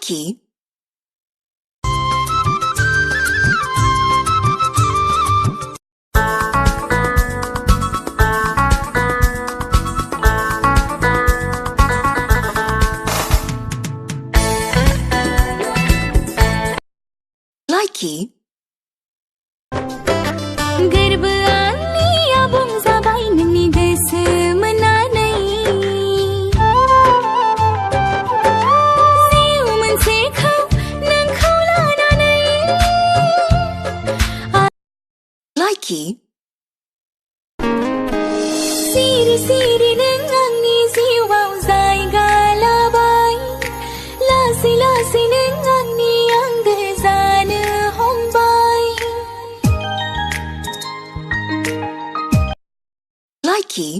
Likey. Likey. Garb angni abung zabai nni gas menanai Ziu moनसे खौ नोंखौ लानानै Likey. Siri Siri nों आंनि जिउआव जायगा लाबाय लासै लासै नों आंनि आंगो जानो हमबाय Likey.